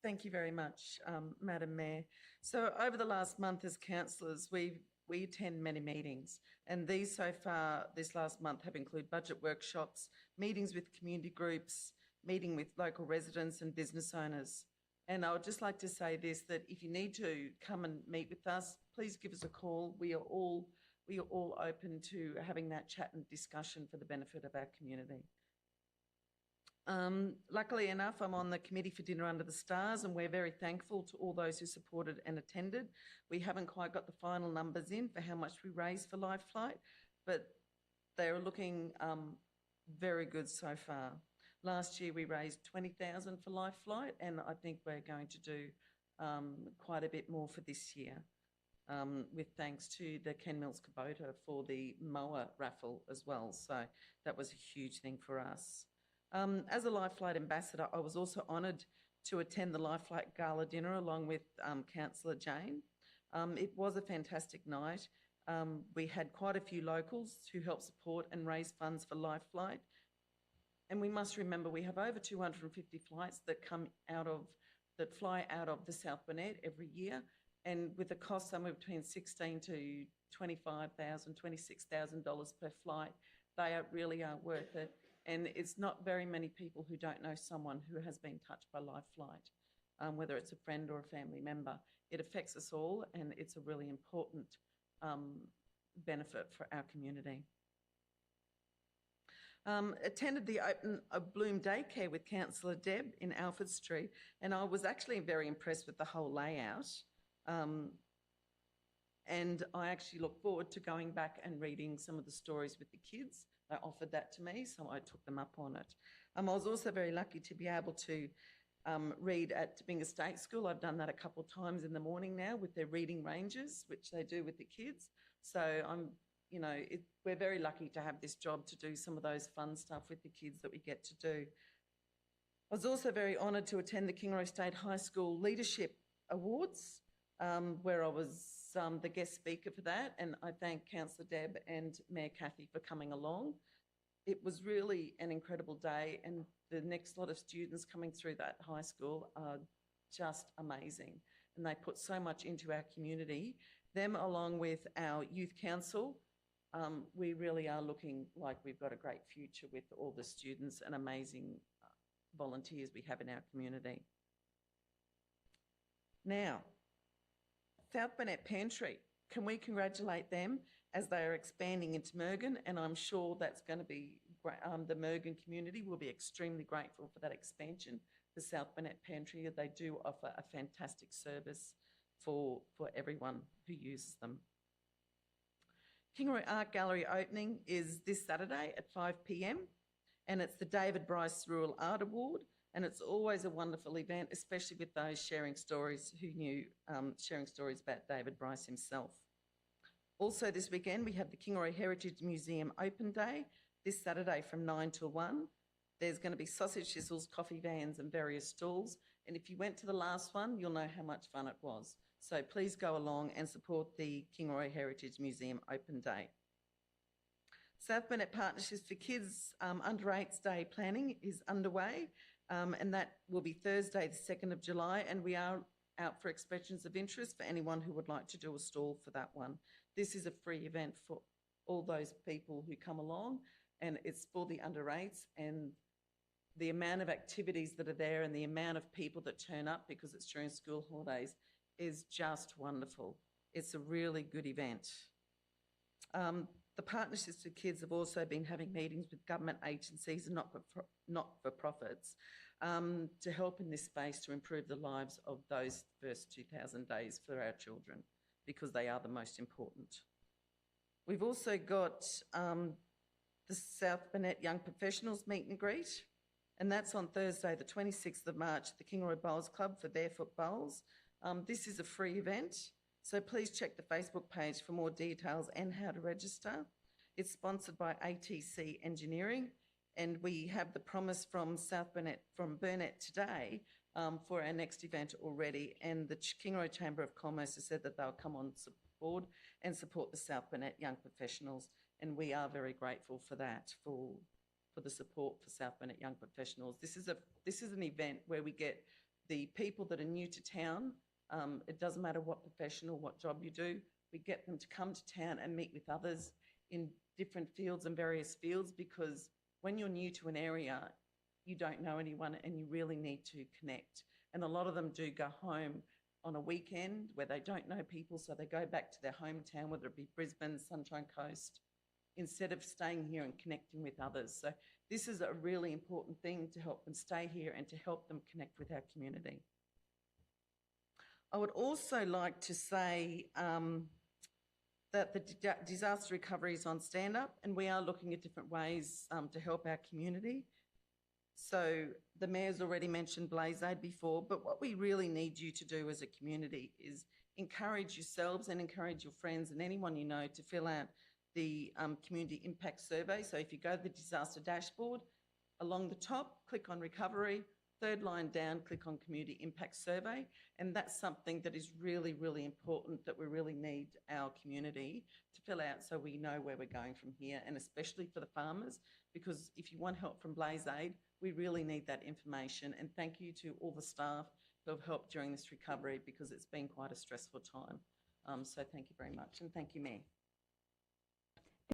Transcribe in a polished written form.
Thank you very much, Madam Mayor. So over the last month as councillors, we attend many meetings, and these so far this last month have included budget workshops, meetings with community groups, meeting with local residents and business owners. And I would just like to say this, that if you need to come and meet with us, please give us a call. We are all open to having that chat and discussion for the benefit of our community. Luckily enough, I'm on the Committee for Dinner Under the Stars, and we're very thankful to all those who supported and attended. We haven't quite got the final numbers in for how much we raised for Life Flight, but they're looking very good so far. Last year we raised $20,000 for Life Flight, and I think we're going to do quite a bit more for this year, with thanks to the Ken Mills Kubota for the mower raffle as well. So that was a huge thing for us. As a Life Flight ambassador, I was also honoured to attend the Life Flight Gala dinner along with Councillor Jane. It was a fantastic night. We had quite a few locals who helped support and raise funds for Life Flight. And we must remember we have over 250 flights that fly out of the South Burnett every year, and with a cost somewhere between $16,000 to $25,000, $26,000 per flight, they really are worth it. And it's not very many people who don't know someone who has been touched by Life Flight, whether it's a friend or a family member. It affects us all, and it's a really important benefit for our community. Attended the Open Bloom Daycare with Councillor Deb in Alfred Street, and I was actually very impressed with the whole layout. And I actually look forward to going back and reading some of the stories with the kids. They offered that to me, so I took them up on it. I was also very lucky to be able to read at Tobinga State School. I've done that a couple of times in the morning now with their reading ranges, which they do with the kids. So we're very lucky to have this job to do some of those fun stuff with the kids that we get to do. I was also very honoured to attend the Kingaroy State High School Leadership Awards, where I was the guest speaker for that, and I thank Councillor Deb and Mayor Cathy for coming along. It was really an incredible day, and the next lot of students coming through that high school are just amazing, and they put so much into our community. Them along with our youth council, we really are looking like we've got a great future with all the students and amazing volunteers we have in our community. Now, South Burnett Pantry, can we congratulate them as they are expanding into Mergen, and I'm sure that's going to be great. The Mergen community will be extremely grateful for that expansion. The South Burnett Pantry, they do offer a fantastic service for everyone who uses them. Kingaroy Art Gallery opening is this Saturday at 5 p.m, and it's the David Bryce Rural Art Award. And it's always a wonderful event, especially with those sharing stories sharing stories about David Bryce himself. Also this weekend, we have the Kingaroy Heritage Museum Open Day, this Saturday from 9 till 1. There's going to be sausage sizzles, coffee vans and various stalls. And if you went to the last one, you'll know how much fun it was. So please go along and support the Kingaroy Heritage Museum Open Day. South Burnett Partnerships for Kids Under 8's Day planning is underway. And that will be Thursday, the 2nd of July, and we are out for expressions of interest for anyone who would like to do a stall for that one. This is a free event for all those people who come along, and it's for the under 8s, and the amount of activities that are there and the amount of people that turn up because it's during school holidays is just wonderful. It's a really good event. The Partnerships for Kids have also been having meetings with government agencies and not-for-profits to help in this space to improve the lives of those first 2,000 days for our children, because they are the most important. We've also got the South Burnett Young Professionals Meet and Greet, and that's on Thursday the 26th of March at the Kingaroy Bowls Club for Barefoot Bowls. This is a free event, so please check the Facebook page for more details and how to register. It's sponsored by ATC Engineering, and we have the promise from Burnett today for our next event already, and the Kingaroy Chamber of Commerce has said that they'll come on board and support the South Burnett Young Professionals, and we are very grateful for that, for the support for South Burnett Young Professionals. This is an event where we get the people that are new to town, it doesn't matter what profession or what job you do, we get them to come to town and meet with others in different fields and various fields, because when you're new to an area, you don't know anyone and you really need to connect. And a lot of them do go home on a weekend where they don't know people, so they go back to their hometown, whether it be Brisbane, Sunshine Coast, instead of staying here and connecting with others. So this is a really important thing to help them stay here and to help them connect with our community. I would also like to say that the disaster recovery is on stand up, and we are looking at different ways to help our community. So the Mayor's already mentioned Blaze Aid before, but what we really need you to do as a community is encourage yourselves and encourage your friends and anyone you know to fill out the community impact survey. So if you go to the disaster dashboard, along the top, click on recovery, third line down, click on community impact survey. And that's something that is really, really important that we really need our community to fill out so we know where we're going from here, and especially for the farmers, because if you want help from Blaze Aid, we really need that information. And thank you to all the staff who have helped during this recovery, because it's been quite a stressful time. So thank you very much, and thank you, Mayor.